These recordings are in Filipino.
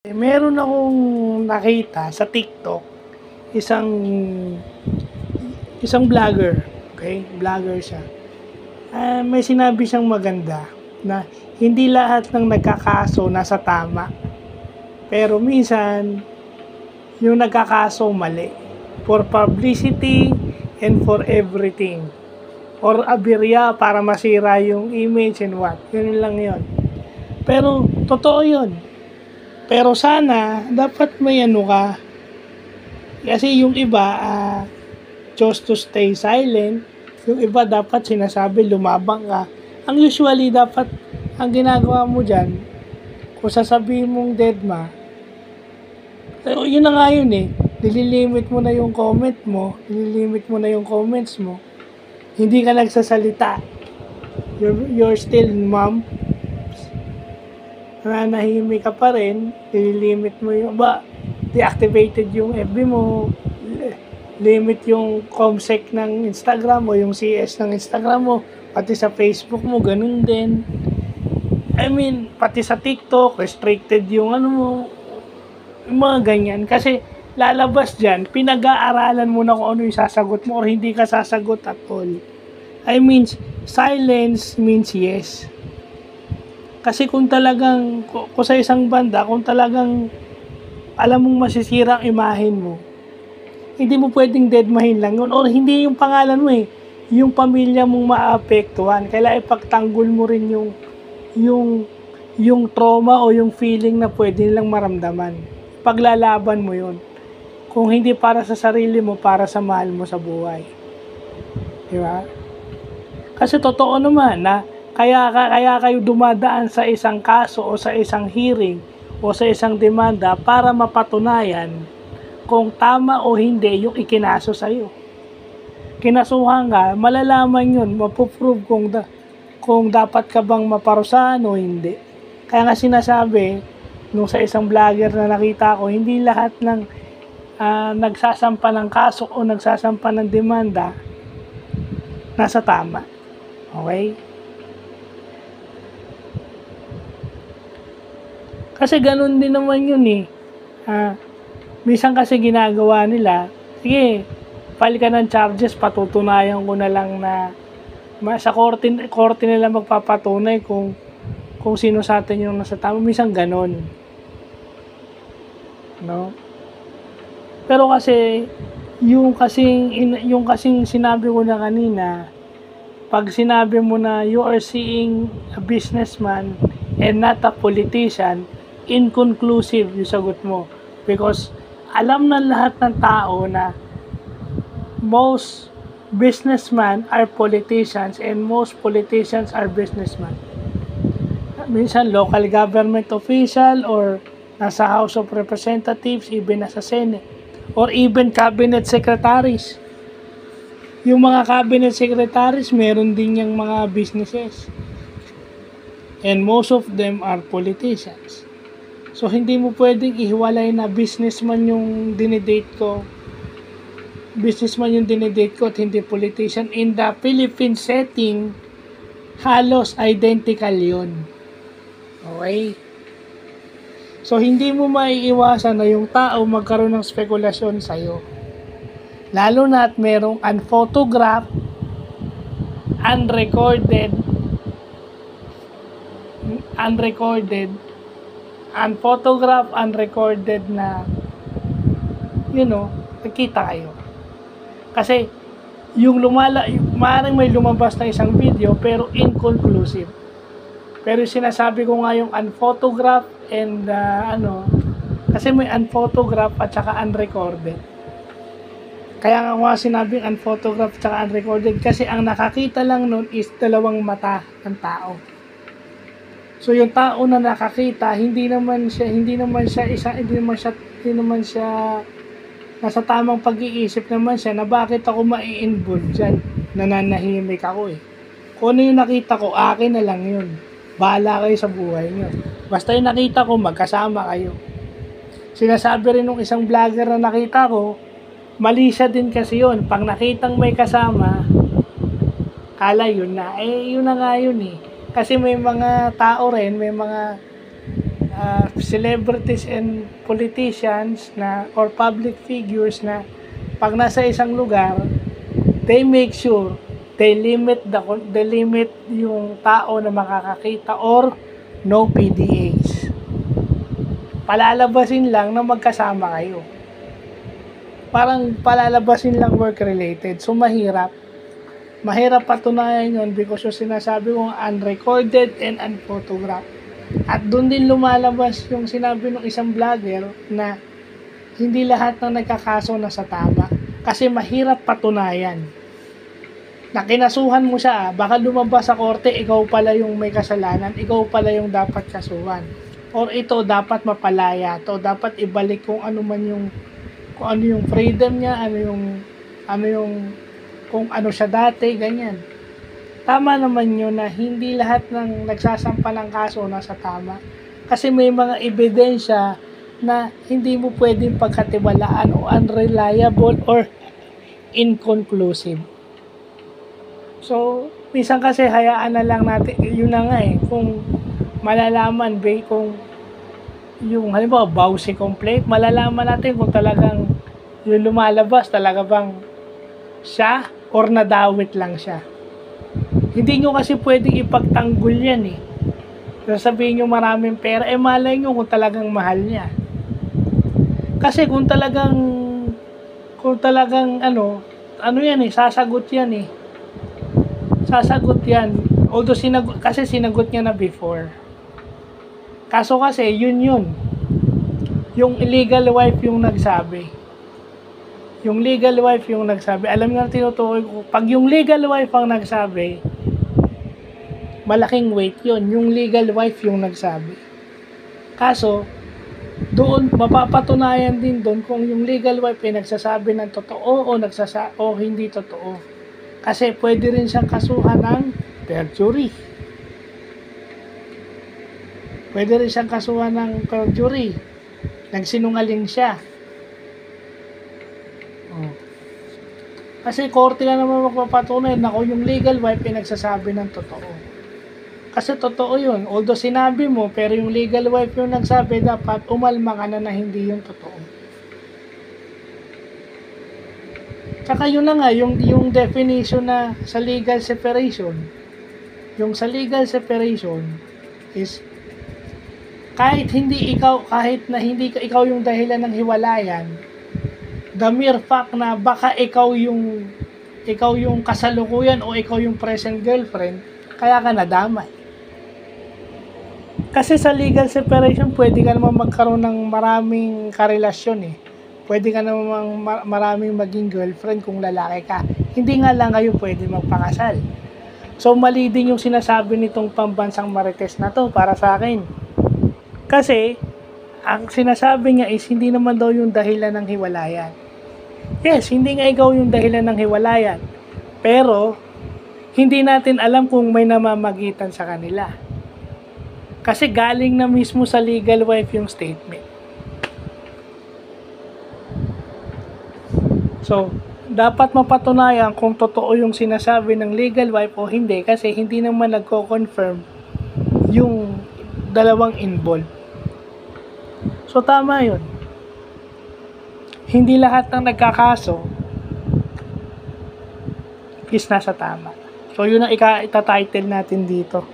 Meron akong nakita sa TikTok, isang isang vlogger, okay? Vlogger siya. May sinabi siyang maganda na hindi lahat ng nagkakaso nasa tama. Pero minsan, yung nagkakaso mali. For publicity and for everything. Or aberya para masira yung image and what. Yun lang yun. Pero, totoo yun. Pero sana, dapat may ano ka. Kasi yung iba, chose to stay silent. Yung iba dapat sinasabi, lumabang ka. Ang usually dapat, ang ginagawa mo dyan, kung sasabihin mong deadma, yun na nga yun eh. Nililimit mo na yung comment mo, nililimit mo na yung comments mo. Hindi ka nagsasalita. You're still mom. Nanahimik ka pa rin, nililimit mo yung, deactivated yung FB mo, limit yung comsec ng Instagram mo, yung CS ng Instagram mo, pati sa Facebook mo, ganun din. I mean, pati sa TikTok, restricted yung ano mo, yung mga ganyan. Kasi lalabas dyan, pinag-aaralan mo na kung ano yung sasagot mo or hindi ka sasagot at all. I mean, silence means yes. Kasi kung talagang, kung sa isang banda, kung talagang alam mong masisira ang imahen mo, hindi mo pwedeng deadmahin lang yun. Or hindi yung pangalan mo eh, yung pamilya mong maapektuhan. Kailangan ipagtanggol mo rin yung trauma o yung feeling na pwede nilang maramdaman. Paglalaban mo yun. Kung hindi para sa sarili mo, para sa mahal mo sa buhay. Diba? Kasi totoo naman na kaya kayo dumadaan sa isang kaso o sa isang hearing o sa isang demanda para mapatunayan kung tama o hindi yung ikinaso sa'yo. Kinasuhan ka, malalaman yun, mapuprove kung dapat ka bang maparusahan o hindi. Kaya nga sinasabi, nung sa isang vlogger na nakita ko, hindi lahat ng nagsasampa ng kaso o nagsasampa ng demanda nasa tama. Okay? Kasi ganun din naman yun eh. Minsan kasi ginagawa nila, sige, file ka ng charges, patutunayan ko na lang na sa korte nila magpapatunay kung sino sa atin yung nasa tama. Minsan ganun. No? Pero kasi, yung kasing sinabi ko na kanina, pag sinabi mo na you are seeing a businessman and not a politician, inconclusive yung sagot mo. Because alam na lahat ng tao na most businessmen are politicians and most politicians are businessmen. Minsan local government official or nasa House of Representatives, even nasa Senate, or even cabinet secretaries. Yung mga cabinet secretaries, meron din yung mga businesses. And most of them are politicians. So, hindi mo pwedeng ihiwalay na businessman yung dinidate ko. Businessman yung dinidate ko at hindi politician. In the Philippine setting, halos identical yun. Okay? So, hindi mo maiiwasan na yung tao magkaroon ng spekulasyon sa'yo. Lalo na at merong unphotographed, unphotographed na, nagkita kayo. Kasi, maaaring may lumabas na isang video, pero inconclusive. Pero sinasabi ko nga yung unphotographed and, kasi may unphotographed at saka unrecorded. Kaya nga sinabing unphotographed at saka unrecorded, kasi ang nakakita lang nun is dalawang mata ng tao. So yung tao na nakakita, hindi naman siya nasa tamang pag-iisip naman siya na bakit ako mai-involve dyan. Nananahimik ako eh. Kung ano yung nakita ko, akin na lang yun. Bahala kayo sa buhay nyo. Basta yung nakita ko, magkasama kayo. Sinasabi rin ng isang vlogger na nakita ko, mali siya din kasi yun. Pag nakitang may kasama, kala yun na. Yun na nga yun eh. Kasi may mga tao rin, may mga celebrities and politicians na or public figures na pag nasa isang lugar, they make sure they limit yung tao na makakakita or no PDAs. Palalabasin lang na magkasama kayo. Parang palalabasin lang work-related. So, mahirap. Mahirap patunayan yun because yung sinasabi kong unrecorded and unphotographed. At doon din lumalabas yung sinabi ng isang vlogger na hindi lahat ng nagkakaso na sa tama. Kasi mahirap patunayan. Na kinasuhan mo siya, baka lumabas sa korte, ikaw pala yung may kasalanan, ikaw pala yung dapat kasuhan. Or ito, dapat mapalaya to, dapat ibalik kung ano man yung kung ano yung freedom niya, kung ano siya dati, ganyan. Tama naman yun na hindi lahat ng nagsasampa ng kaso nasa tama. Kasi may mga ebidensya na hindi mo pwedeng pagkatiwalaan o unreliable or inconclusive. So, minsan kasi hayaan na lang natin, yun na nga kung malalaman kung yung halimbawa Bausi complaint, malalaman natin kung talagang yung lumalabas talaga bang siya or nadawit lang siya. Hindi nyo kasi pwedeng ipagtanggol yan sasabihin nyo maraming pera, malay nyo kung talagang mahal niya. Kasi kung talagang sasagot yan sasagot yan. Although sinagot niya na before. Kaso kasi, yun. Yung illegal wife yung nagsabi. Yung legal wife yung nagsabi. Alam nga tinutukoy ko, pag yung legal wife ang nagsabi, malaking weight yun. Yung legal wife yung nagsabi. Kaso, doon, mapapatunayan din doon kung yung legal wife ay nagsasabi ng totoo o hindi totoo. Kasi pwede rin siyang kasuhan ng perjury. Pwede rin siyang kasuhan ng perjury. Nagsinungaling siya. Kasi korte lang naman magpapatunay na kung yung legal wife ay nagsasabi ng totoo. Kasi totoo yun. Although sinabi mo, pero yung legal wife yung nagsabi, dapat umalma ka na hindi yung totoo. Tsaka yun na nga, yung definition na sa legal separation. Yung sa legal separation is kahit na hindi ikaw yung dahilan ng hiwalayan, the mere fact na baka ikaw yung kasalukuyan o ikaw yung present girlfriend, kaya ka nadamay. Kasi sa legal separation, pwede ka naman magkaroon ng maraming karelasyon Pwede ka naman maraming maging girlfriend kung lalaki ka. Hindi nga lang kayo pwede magpakasal. So, mali din yung sinasabi nitong pambansang marites na to para sa akin. Kasi, ang sinasabi niya is hindi naman daw yung dahilan ng hiwalayan. Yes, hindi nga ikaw yung dahilan ng hiwalayan. Pero, hindi natin alam kung may namamagitan sa kanila. Kasi galing na mismo sa legal wife yung statement. So, dapat mapatunayan kung totoo yung sinasabi ng legal wife o hindi kasi hindi naman nagko-confirm yung dalawang involved. So, tama yun. Hindi lahat ng nagkakaso is nasa tama. So, yun ang ita-title natin dito.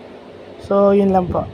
So, yun lang po.